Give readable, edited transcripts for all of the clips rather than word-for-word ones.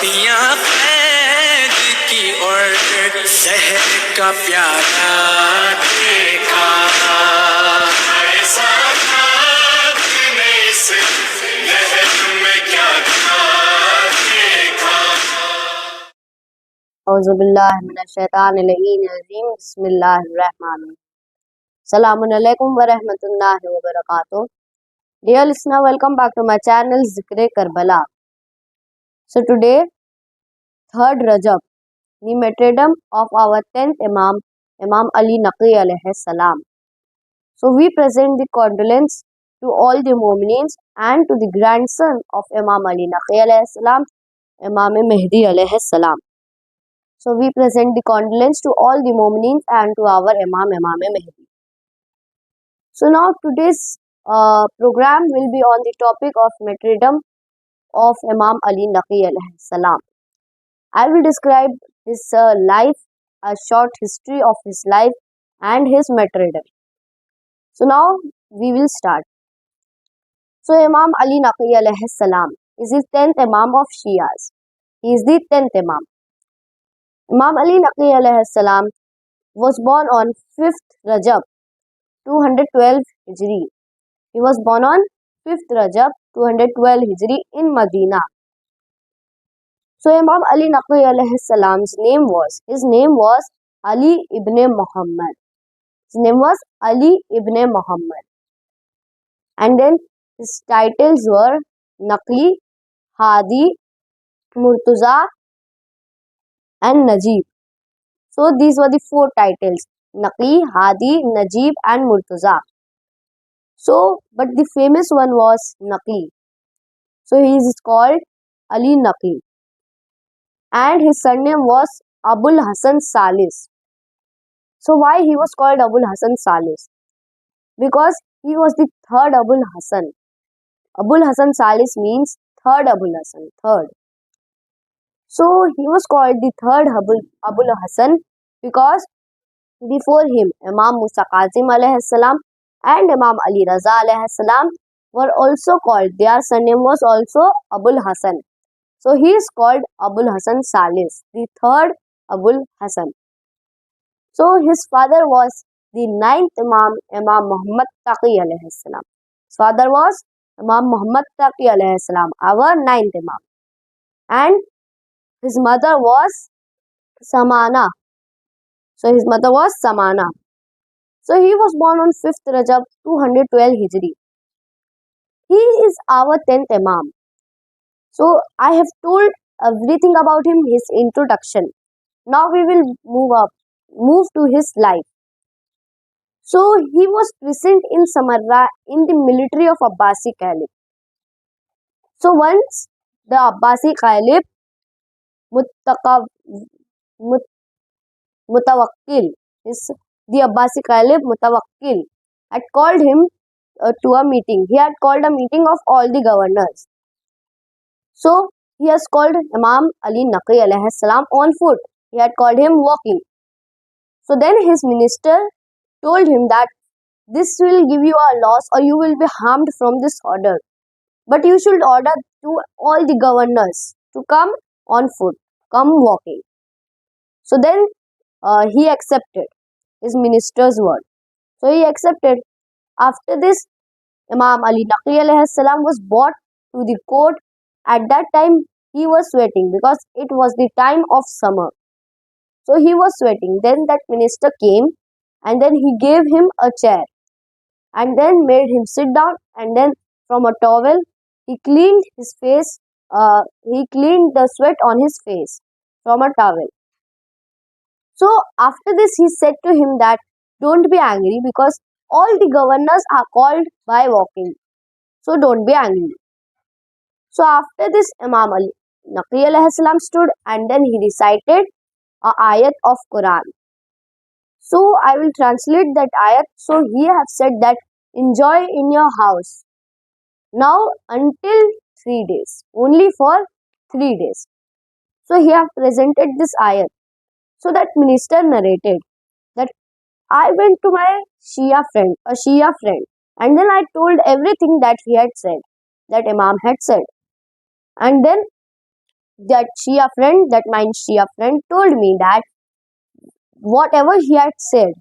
वादियाँ कैद की और शहर का प्यारा देखा, ऐसा आपने इस लहर में क्या देखा। औज़ुबिल्लाहि मिनश्शैतानिर्रजीम, बिस्मिल्लाहिर्रहमानिर्रहीम। Assalamu alaikum wa rahmatullahi wa barakatuh. Dear listener, welcome back to my channel Zikre Karbala. So today, 3rd Rajab, the martyrdom of our 10th Imam, Imam Ali NAQI alayhi salam. So we present the condolence to all the Mu'minins and to the grandson of Imam Ali NAQI alayhi salam, Imam Mahdi alayhi salam. So we present the condolence to all the Mu'minins and to our Imam Mahdi. So now today's program will be on the topic of martyrdom of Imam Ali NAQI alayhi salam. I will describe his life, a short history of his life and his martyrdom. So now we will start. So Imam Ali NAQI alayhi salam is the 10th Imam of Shias. He is the 10th Imam. Imam Ali NAQI alayhi salam was born on 5th Rajab 212 Hijri. He was born on 5th Rajab 212 Hijri in Medina. So Imam Ali NAQI alayhi salam's name was Ali ibn Muhammad. His name was Ali ibn Muhammad. And then his titles were Naqli, Hadi, Murtaza and Najib. So these were the 4 titles: Naqli, Hadi, Najib and Murtaza. So, but the famous one was Naqli. So he is called Ali Naqli. And his surname was Abul Hasan Salis. So why he was called Abul Hasan Salis? Because he was the 3rd Abul Hasan. Abul Hasan Salis means 3rd Abul Hasan, 3rd. So he was called the 3rd Abul Hasan because before him Imam Musa Kazim alayhi salam and Imam Ali Raza alayhi salam were also called. Their surname was also Abul Hasan. So he is called Abul Hasan Salis, the 3rd Abul Hasan. So his father was the 9th Imam, Imam Muhammad Taqi alayhi salam. His father was Imam Muhammad Taqi alayhi salam, our 9th Imam. And his mother was Samana. So his mother was Samana. So he was born on 5th Rajab 212 Hijri. He is our 10th Imam. So I have told everything about him, his introduction. Now we will move to his life. So he was present in Samarra in the military of Abbasi Caliph. So once the Abbasi Caliph Mutawakkil, the Abbasi Caliph Mutawakkil had called him to a meeting. He had called a meeting of all the governors. So he has called Imam Ali NAQI alayhi salam on foot. He had called him walking. So then his minister told him that this will give you a loss or you will be harmed from this order. But you should order to all the governors to come on foot, come walking. So then he accepted his minister's word. So he accepted. After this, Imam Ali NAQI alayhi salam was brought to the court. At that time, he was sweating because it was the time of summer. So he was sweating. Then that minister came and then he gave him a chair and then made him sit down, and then from a towel he cleaned his face. He cleaned the sweat on his face from a towel. So after this he said to him that don't be angry because all the governors are called by walking. So don't be angry. So after this Imam Ali NAQI alayhi salam stood and then he recited a ayat of Quran. So I will translate that ayat. So he have said that enjoy in your house now until 3 days, only for 3 days. So he have presented this ayat. So that minister narrated that I went to my Shia friend, and then I told everything that he had said, that Imam had said. And then that Shia friend, that my Shia friend told me that whatever he had said,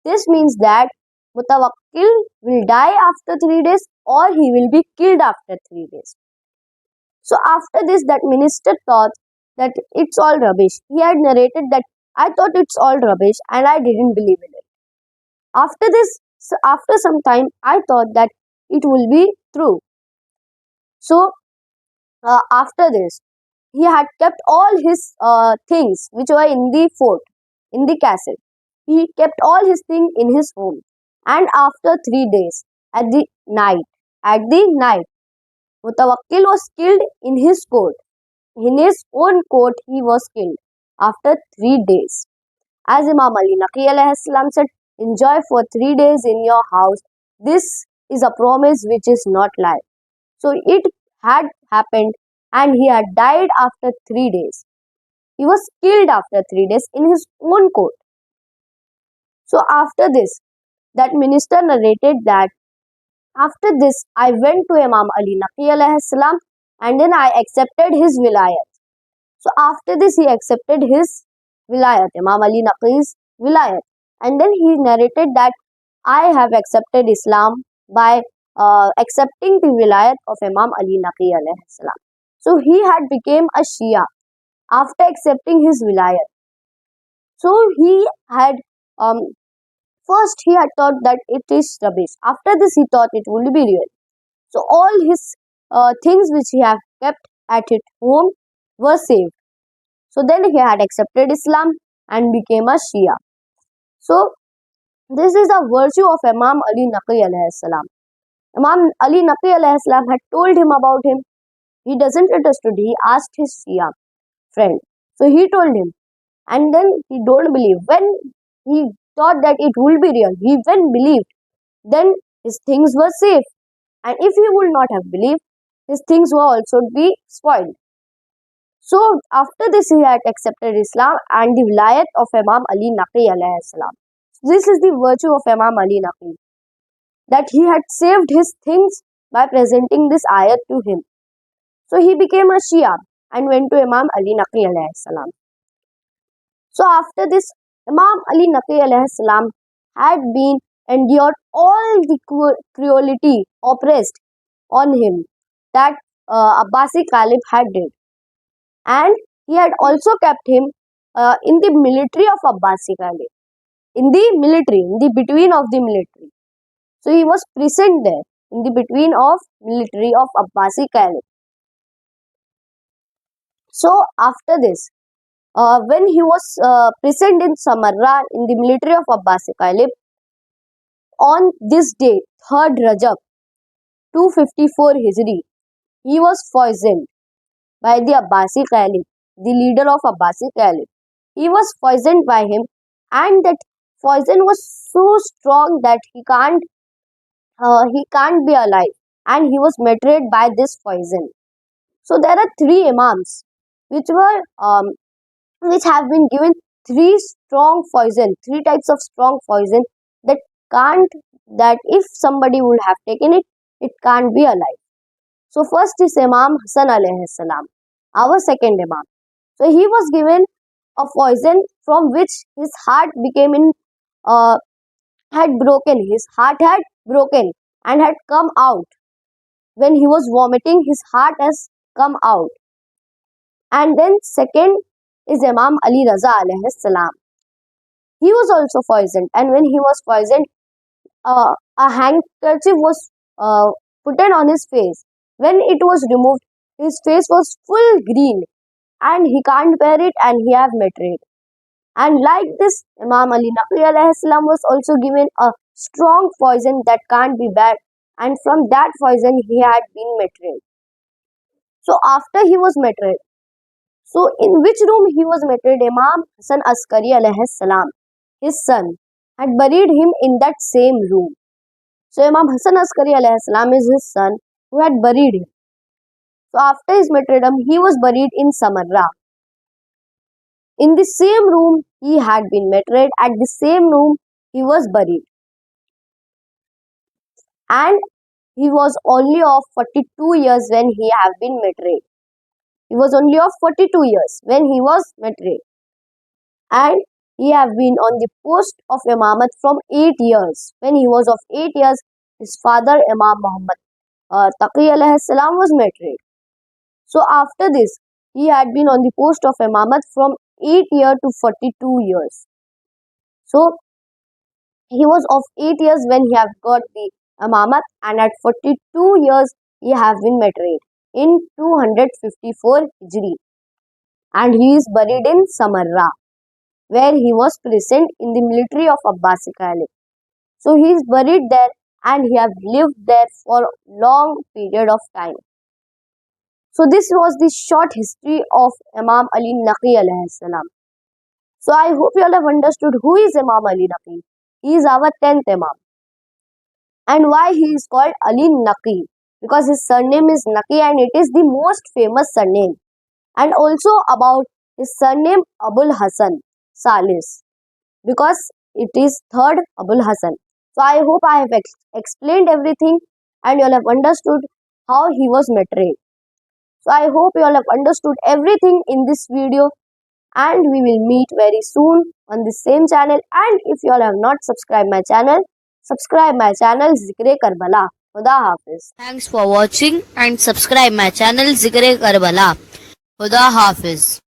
this means that Mutawakkil will die after 3 days or he will be killed after 3 days. So after this, that minister thought that it's all rubbish. He had narrated that I thought it's all rubbish and I didn't believe in it. After this, after some time, I thought that it will be true. So after this, he had kept all his things which were in the fort, in the castle. He kept all his things in his home. And after 3 days, at the night, Mutawakkil was killed in his court. In his own court, he was killed after 3 days. As Imam Ali Naqi alayhi salam said, enjoy for 3 days in your house. This is a promise which is not lie. So it had happened and he had died after 3 days. He was killed after 3 days in his own court. So after this, that minister narrated that after this, I went to Imam Ali Naqi alayhi salam and then I accepted his wilayat. So after this, he accepted his wilayat, Imam Ali Naqi's wilayat. And then he narrated that I have accepted Islam by accepting the wilayat of Imam Ali Naqi alayhi salam. So he had become a Shia after accepting his wilayat. So he had first he had thought that it is rubbish. After this, he thought it would be real. So all his things which he had kept at his home were saved. So then he had accepted Islam and became a Shia. So this is a virtue of Imam Ali Naqi alayhi salam. Imam Ali Naqi alayhi salam had told him about him. He doesn't understood. He asked his Shia friend. So he told him. And then he don't believe. When he thought that it will be real, he then believed. Then his things were safe. And if he would not have believed, his things will also be spoiled. So after this, he had accepted Islam and the wilayat of Imam Ali Naqi alayhi salam. This is the virtue of Imam Ali Naqi, that he had saved his things by presenting this ayat to him. So he became a Shia and went to Imam Ali Naqi alayhi salam. So after this, Imam Ali Naqi alayhi salam had been endured all the cruelty oppressed on him that Abbasi Caliph had did. And he had also kept him in the military of Abbasi Caliph, in the military, in the between of the military. So he was present there in the between of military of Abbasi Caliph. So after this, when he was present in Samarra in the military of Abbasi Caliph, on this day, 3rd Rajab, 254 Hijri, he was poisoned by the Abbasi Caliph, the leader of Abbasi Caliph. He was poisoned by him, and that poison was so strong that he can't be alive, and he was murdered by this poison. So there are three imams which have been given three types of strong poison that can't that if somebody would have taken it, it can't be alive. So first is Imam Hassan alayhi salam, our second Imam. So he was given a poison from which his heart became had broken. His heart had broken and had come out. When he was vomiting, his heart has come out. And then second is Imam Ali Raza alayhi salam. He was also poisoned, and when he was poisoned, a handkerchief was put on his face. When it was removed, his face was full green, and he can't bear it, and he have betrayed. And like this, Imam Ali Naqi alayhi salam was also given a strong poison that can't be bad, and from that poison he had been betrayed. So after he was betrayed, so in which room he was betrayed? Imam Hassan Askari alayhi salam, his son, had buried him in that same room. So Imam Hassan Askari alayhi salam is his son who had buried him. So after his martyrdom, he was buried in Samarra. In the same room he had been martyred, at the same room he was buried. And he was only of 42 years when he had been martyred. He was only of 42 years when he was martyred. And he have been on the post of Imamat from 8 years. When he was of 8 years, his father Imam Muhammad Taqi alayhi salam was martyred. So after this, he had been on the post of Imamat from 8 years to 42 years. So he was of 8 years when he have got the Imamat, and at 42 years he have been martyred in 254 Hijri, and he is buried in Samarra, where he was present in the military of Abbasi Caliph. So he is buried there and he have lived there for a long period of time. So this was the short history of Imam Ali Naqi alayhi salam. So I hope you all have understood who is Imam Ali Naqi. He is our 10th Imam. And why he is called Ali Naqi? Because his surname is Naqi and it is the most famous surname. And also about his surname Abul Hasan Salis, because it is third Abul Hasan. So I hope I have explained everything and you all have understood how he was martyred. So I hope you all have understood everything in this video, and we will meet very soon on the same channel. And if you all have not subscribed my channel, subscribe my channel Zikre Karbala. Khuda Hafiz. Thanks for watching and subscribe my channel Zikre Karbala. Huda Hafiz.